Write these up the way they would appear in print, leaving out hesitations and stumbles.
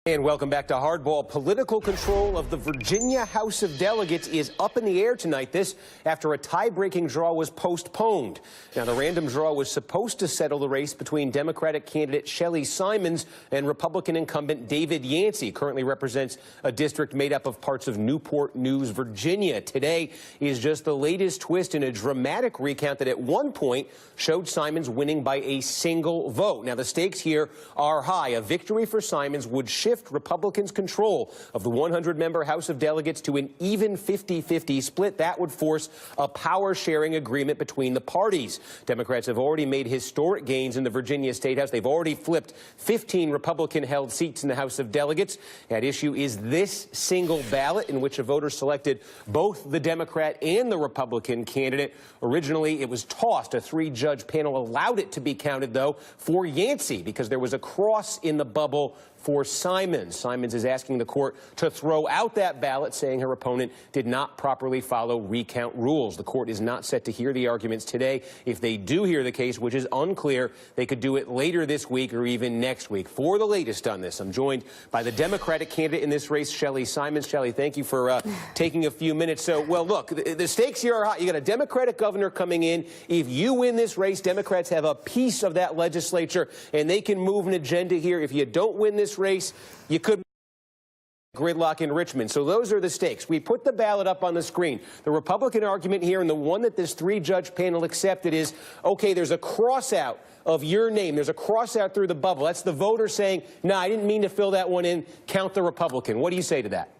And welcome back to Hardball. Political control of the Virginia House of Delegates is up in the air tonight. This after a tie-breaking draw was postponed. Now, the random draw was supposed to settle the race between Democratic candidate Shelly Simonds and Republican incumbent David Yancey. Currently represents a district made up of parts of Newport News, Virginia. Today is just the latest twist in a dramatic recount that at one point showed Simonds winning by a single vote. Now, the stakes here are high. A victory for Simonds would shift Republicans' control of the 100-member House of Delegates to an even 50-50 split. That would force a power-sharing agreement between the parties. Democrats have already made historic gains in the Virginia State House. They've already flipped 15 Republican-held seats in the House of Delegates. At issue is this single ballot in which a voter selected both the Democrat and the Republican candidate. Originally, it was tossed. A three-judge panel allowed it to be counted, though, for Yancey because there was a cross in the bubble for Simonds. Simonds is asking the court to throw out that ballot, saying her opponent did not properly follow recount rules. The court is not set to hear the arguments today. If they do hear the case, which is unclear, they could do it later this week or even next week. For the latest on this, I'm joined by the Democratic candidate in this race, Shelly Simonds. Shelly, thank you for taking a few minutes. So, well, look, the stakes here are high. You got a Democratic governor coming in. If you win this race, Democrats have a piece of that legislature, and they can move an agenda here. If you don't win this race, you could gridlock in Richmond. So those are the stakes. We put the ballot up on the screen. The Republican argument here, and the one that this three-judge panel accepted, is, okay, there's a cross-out of your name. There's a cross-out through the bubble. That's the voter saying, no, I didn't mean to fill that one in. Count the Republican. What do you say to that?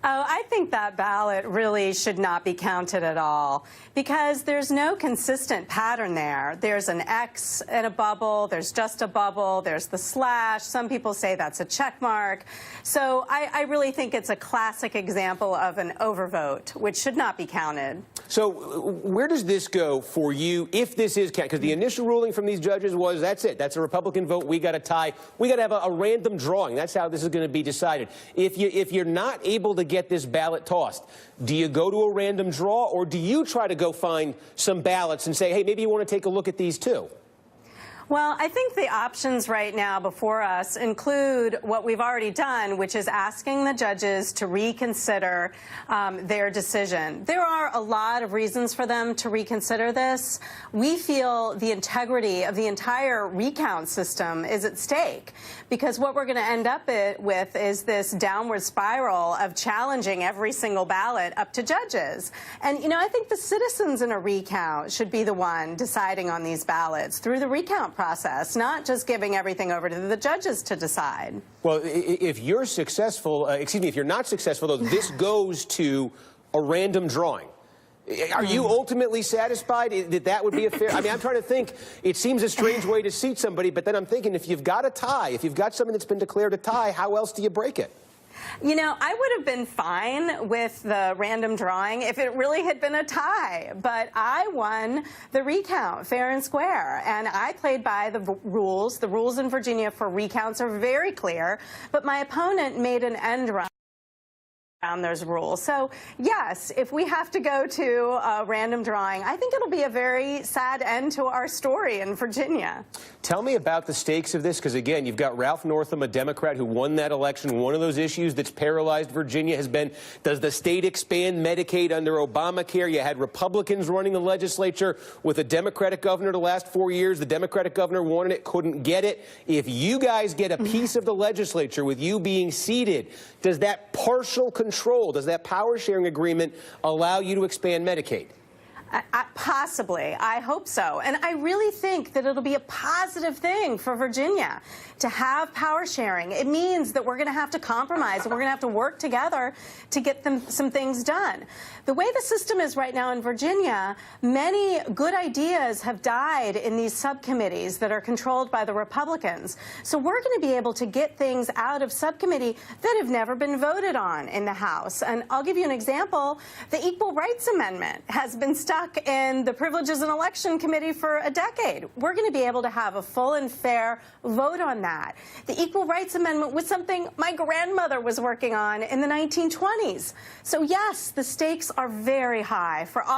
Oh, I think that ballot really should not be counted at all because there's no consistent pattern there. There's an X in a bubble. There's just a bubble. There's the slash. Some people say that's a check mark. So I really think it's a classic example of an overvote, which should not be counted. So where does this go for you if this is counted? Because the initial ruling from these judges was that's it. That's a Republican vote. We got to tie. We got to have a random drawing. That's how this is going to be decided. If you're not able to get this ballot tossed, do you go to a random draw, or do you try to go find some ballots and say, hey, maybe you want to take a look at these too? Well, I think the options right now before us include what we've already done, which is asking the judges to reconsider their decision. There are a lot of reasons for them to reconsider this. We feel the integrity of the entire recount system is at stake because what we're going to end up with is this downward spiral of challenging every single ballot up to judges. And, you know, I think the citizens in a recount should be the one deciding on these ballots through the recount process, not just giving everything over to the judges to decide. Well, if you're successful, excuse me, if you're not successful, though, this goes to a random drawing. Are you ultimately satisfied that that would be a fair? I mean, I'm trying to think. It seems a strange way to seat somebody, but then I'm thinking if you've got a tie, if you've got something that's been declared a tie, how else do you break it? You know, I would have been fine with the random drawing if it really had been a tie, but I won the recount fair and square, and I played by the rules. The rules in Virginia for recounts are very clear, but my opponent made an end run around those rules. So, yes, if we have to go to a random drawing, I think it'll be a very sad end to our story in Virginia. Tell me about the stakes of this, because, again, you've got Ralph Northam, a Democrat who won that election. One of those issues that's paralyzed Virginia has been, does the state expand Medicaid under Obamacare? You had Republicans running the legislature with a Democratic governor the last 4 years. The Democratic governor wanted it, couldn't get it. If you guys get a piece of the legislature with you being seated, does that partial control, does that power-sharing agreement allow you to expand Medicaid? Possibly. I hope so. And I really think that it'll be a positive thing for Virginia to have power sharing. It means that we're going to have to compromise and we're going to have to work together to get some things done. The way the system is right now in Virginia, many good ideas have died in these subcommittees that are controlled by the Republicans. So we're going to be able to get things out of subcommittee that have never been voted on in the House. And I'll give you an example. The Equal Rights Amendment has been stuck in the Privileges and Election Committee for a decade. We're going to be able to have a full and fair vote on that. The Equal Rights Amendment was something my grandmother was working on in the 1920s. So yes, the stakes are very high for all